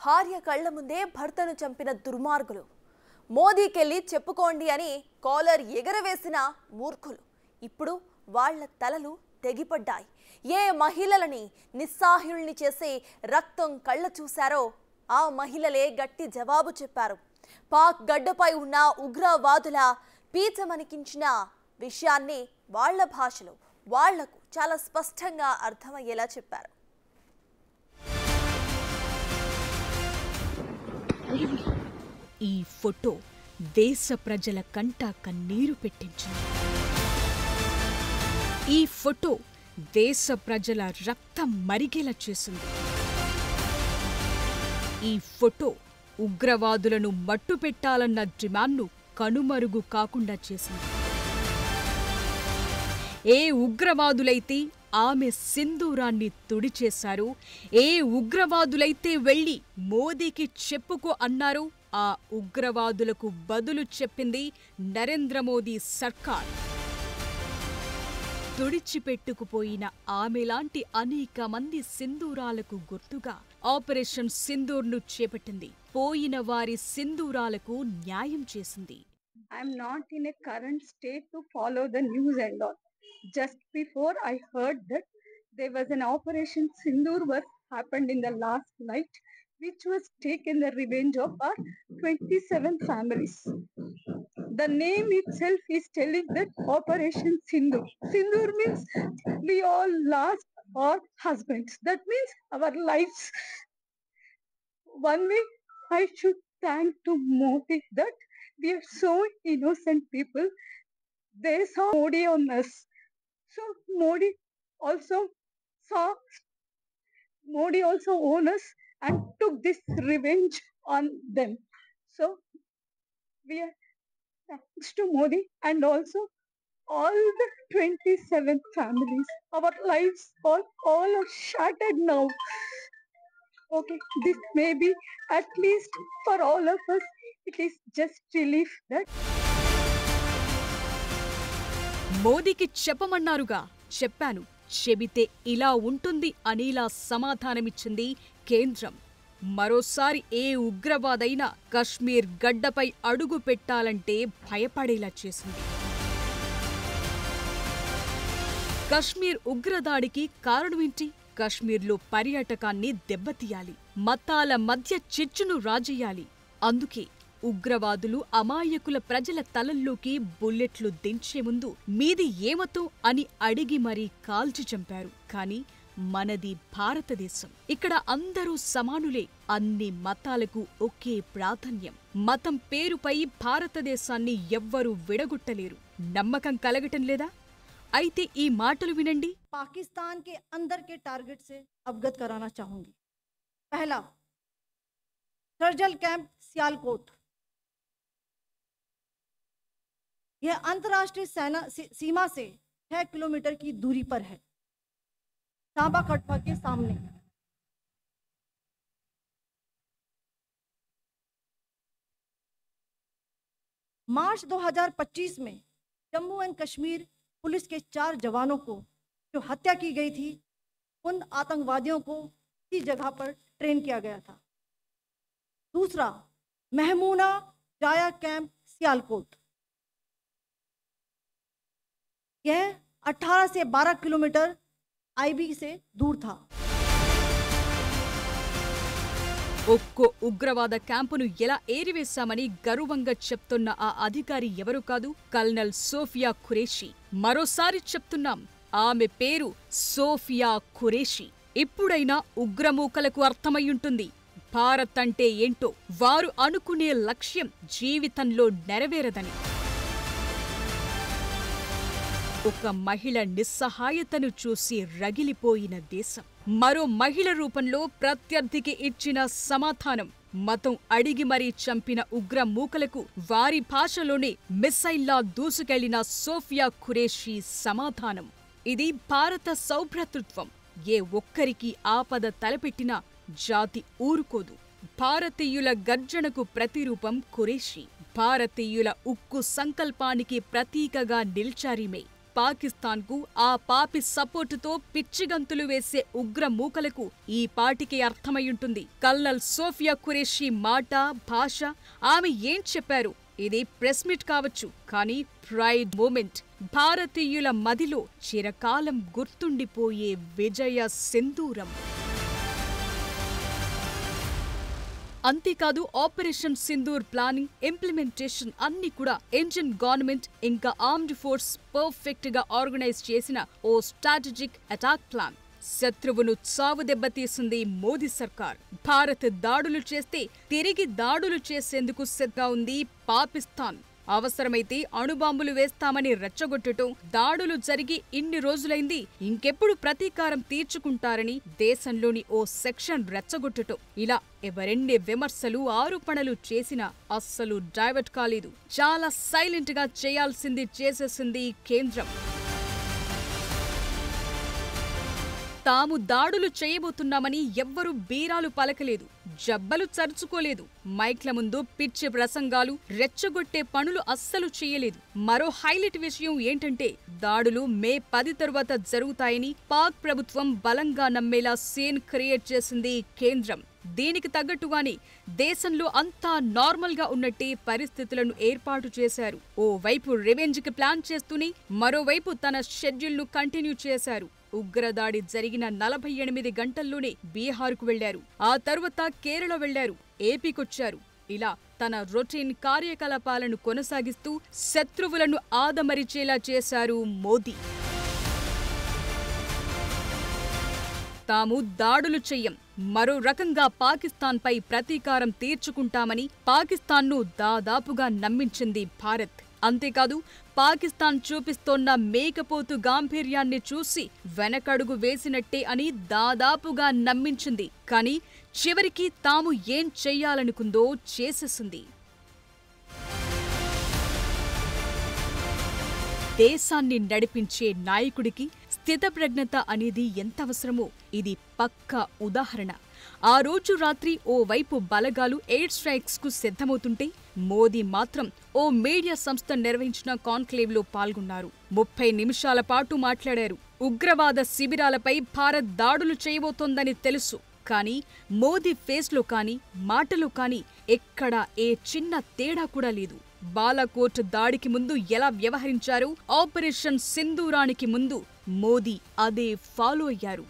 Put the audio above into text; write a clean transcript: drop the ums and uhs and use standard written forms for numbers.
భార్య కళ్ళ ముందే భర్తను చంపిన దుర్మార్గులు, మోదీకెళ్ళి చెప్పుకోండి అని కాలర్ ఎగరవేసిన మూర్ఖులు ఇప్పుడు వాళ్ళ తలలు తెగిపడ్డాయి. ఏ మహిళలని నిస్సహాయుల్ని చేసే రక్తం కళ్ళ చూశారో ఆ మహిళలే గట్టి జవాబు చెప్పారు. పాక్ గడ్డపై ఉన్న ఉగ్రవాదుల పీచమనికించిన విషయాన్ని వాళ్ళ భాషలో వాళ్లకు చాలా స్పష్టంగా అర్థమయ్యేలా చెప్పారు. ఈ ఫోటో దేశ ప్రజల కంట కన్నీరు పెట్టించింది. ఈ ఫోటో దేశ ప్రజల రక్తం మరిగేలా చేసింది. ఈ ఫోటో ఉగ్రవాదులను మట్టుపెట్టాలన్న డిమాండ్ను కనుమరుగు కాకుండా చేసింది. ఏ ఉగ్రవాదులైతే ఆమె సింధూరాన్ని తుడిచేశారు, ఏ ఉగ్రవాదులైతే వెళ్లి మోదీకి చెప్పుకో అన్నారు, ఆ ఉగ్రవాదులకు బదులు చెప్పింది నరేంద్ర మోదీ సర్కార్. తుడిచిపెట్టుకుపోయిన ఆమెలాంటి అనేక మంది సింధూరాలకు గుర్తుగా ఆపరేషన్ సింధూర్ను చేపట్టింది. పోయిన వారి సింధూరాలకు న్యాయం చేసింది. I'm not in a current state to follow the news and all. Just before I heard that there was an Operation Sindoor was happened in the last night, which was taken the revenge of our 27 families. The name itself is telling that Operation Sindoor. Sindoor means we all lost our husbands. That means our lives. One way I should thank to Modi that we are so innocent people. They saw Modi on us. So Modi also owned us and took this revenge on them. So we are thanks to Modi and also all the 27 families. Our lives all are shattered now. Okay, this may be at least for all of us, it is just relief that మోదీకి చెప్పమన్నారుగా, చెప్పాను, చెబితే ఇలా ఉంటుంది అనేలా సమాధానమిచ్చింది కేంద్రం. మరోసారి ఏ ఉగ్రవాదైనా కశ్మీర్ గడ్డపై అడుగు పెట్టాలంటే భయపడేలా చేసింది. కశ్మీర్ ఉగ్రదాడికి కారణమేంటి? కశ్మీర్లో పర్యాటకాన్ని దెబ్బతీయాలి, మతాల మధ్య చిచ్చును రాజేయాలి. అందుకే ఉగ్రవాదులు అమాయకుల ప్రజల తలల్లోకి బుల్లెట్లు దించే ముందు మీది ఏమతో అని అడిగి మరీ కాల్చి చంపారు. కాని మనది భారతదేశం. ఇక్కడ అందరూ సమానులే. అన్ని మతాలకు ఒకే ప్రాధాన్యం. మతం పేరుపై భారతదేశాన్ని ఎవ్వరూ విడగొట్టలేరు. నమ్మకం కలగటం లేదా? అయితే ఈ మాటలు వినండి. पाकिस्तान के अंदर के टारगेट से अवगत कराना चाहूंगी। पहला, सर्जिकल कैंप सियालकोट, यह अंतर्राष्ट्रीय सीमा से 6 किलोमीटर की दूरी पर है, सांबा कटवा के सामने। मार्च 2025 में जम्मू एंड कश्मीर पुलिस के 4 जवानों को जो हत्या की गई थी, उन आतंकवादियों को इसी जगह पर ट्रेन किया गया था। दूसरा, महमूना जाया कैंप सियालकोट, यह 18 से 12 किलोमीटर आईबी से दूर था। ఒక్కో ఉగ్రవాద క్యాంపును ఎలా ఏరివేశామని గర్వంగా చెప్తున్న ఆ అధికారి ఎవరు కాదు, కల్నల్ సోఫియా ఖురేషీ. మరోసారి చెప్తున్నాం, ఆమె పేరు సోఫియా ఖురేషీ. ఇప్పుడైనా ఉగ్రమూకలకు అర్థమయ్యుంటుంది భారత్ అంటే ఏంటో. వారు అనుకునే లక్ష్యం జీవితంలో నెరవేరదని. ఒక మహిళ నిస్సహాయతను చూసి రగిలిపోయిన దేశం మరో మహిళ రూపంలో ప్రత్యర్థికి ఇచ్చిన సమాధానం. మతం అడిగి మరీ చంపిన ఉగ్ర మూకలకు వారి భాషలోనే మిస్సైల్లా దూసుకెళ్లిన సోఫియా ఖురేషీ సమాధానం. ఇది భారత సౌభ్రాతృత్వం. ఏ ఒక్కరికి ఆపద తలపెట్టినా జాతి ఊరుకోదు. భారతీయుల గర్జనకు ప్రతిరూపం ఖురేషీ. భారతీయుల ఉక్కు సంకల్పానికి ప్రతీకగా నిల్చారిమే. పాకిస్తాన్కు ఆ పాపి సపోర్టుతో పిచ్చిగంతులు వేసే ఉగ్ర మూకలకు ఈ పాటికి అర్థమయ్యుంటుంది. కల్నల్ సోఫియా ఖురేషీ మాట, భాష, ఆమె ఏం చెప్పారు? ఇది ప్రెస్ మీట్ కావచ్చు, కానీ ప్రైడ్ మూమెంట్, భారతీయుల మదిలో చిరకాలం గుర్తుండిపోయే విజయ సింధూరం. అంతేకాదు ఆపరేషన్ సింధూర్ ప్లానింగ్, ఇంప్లిమెంటేషన్ అన్ని కూడా ఇండియన్ గవర్నమెంట్ ఇంకా ఆర్మ్డ్ ఫోర్స్ పర్ఫెక్ట్ గా ఆర్గనైజ్ చేసిన ఓ స్ట్రాటజిక్ అటాక్ ప్లాన్. శత్రువును చావు దెబ్బతీసింది మోదీ సర్కార్. భారత్ దాడులు చేస్తే తిరిగి దాడులు చేసేందుకు సిద్ధంగా ఉంది పాకిస్తాన్. అవసరమైతే అణుబాంబులు వేస్తామని రెచ్చగొట్టటం, దాడులు జరిగి ఇన్ని రోజులైంది, ఇంకెప్పుడు ప్రతీకారం తీర్చుకుంటారని దేశంలోని ఓ సెక్షన్ రెచ్చగొట్టటం. ఇలా ఎవరెన్ని విమర్శలు, ఆరోపణలు చేసినా అస్సలు డైవర్ట్ కాలేదు. చాలా సైలెంట్ గా చేయాల్సింది చేసేసింది కేంద్రం. తాము దాడులు చేయబోతున్నామని ఎవ్వరూ బీరాలు పలకలేదు, జబ్బలు చరుచుకోలేదు, మైక్ల ముందు పిచ్చి ప్రసంగాలు, రెచ్చగొట్టే పనులు అస్సలు చేయలేదు. మరో హైలైట్ విషయం ఏంటంటే దాడులు మే 10 తరువాత జరుగుతాయని పాక్ ప్రభుత్వం బలంగా నమ్మేలా సీన్ క్రియేట్ చేసింది కేంద్రం. దీనికి తగ్గట్టుగానే దేశంలో అంతా నార్మల్ గా ఉన్నట్టే పరిస్థితులను ఏర్పాటు చేశారు. ఓ వైపు రివెంజ్ కి ప్లాన్ చేస్తూనే మరోవైపు తన షెడ్యూల్ ను కంటిన్యూ చేశారు. ఉగ్రదాడి జరిగిన 48 గంటల్లోనే బీహార్కు వెళ్లారు, ఆ తరువాత కేరళ వెళ్లారు, ఏపీకొచ్చారు. ఇలా తన రొటీన్ కార్యకలాపాలను కొనసాగిస్తూ శత్రువులను ఆదమరిచేలా చేశారు మోదీ. తాము దాడులు చెయ్యం, మరో రకంగా పాకిస్తాన్పై ప్రతీకారం తీర్చుకుంటామని పాకిస్తాన్ను దాదాపుగా నమ్మించింది భారత్. అంతేకాదు పాకిస్తాన్ చూపిస్తోన్న మేకపోతు గాంభీర్యాన్ని చూసి వెనకడుగు వేసినట్టే అని దాదాపుగా నమ్మించింది. కానీ చివరికి తాము ఏం చెయ్యాలనుకుందో చేసేసింది. దేశాన్ని నడిపించే నాయకుడికి స్థితప్రజ్ఞత అనేది ఎంత అవసరమో ఇది పక్కా ఉదాహరణ. ఆ రోజు రాత్రి ఓవైపు బలగాలు ఎయిర్ స్ట్రైక్స్ కు సిద్ధమవుతుంటే మోదీ మాత్రం ఓ మీడియా సంస్థ నిర్వహించిన కాన్క్లేవ్ లో పాల్గొన్నారు. 30 నిమిషాల పాటు మాట్లాడారు. ఉగ్రవాద శిబిరాలపై భారత్ దాడులు చేయబోతోందని తెలుసు, కానీ మోదీ ఫేస్లో కానీ మాటలో కానీ ఎక్కడా ఏ చిన్న తేడా కూడా లేదు. బాలాకోట్ దాడికి ముందు ఎలా వ్యవహరించారో ఆపరేషన్ సింధూరానికి ముందు మోదీ అదే ఫాలో అయ్యారు.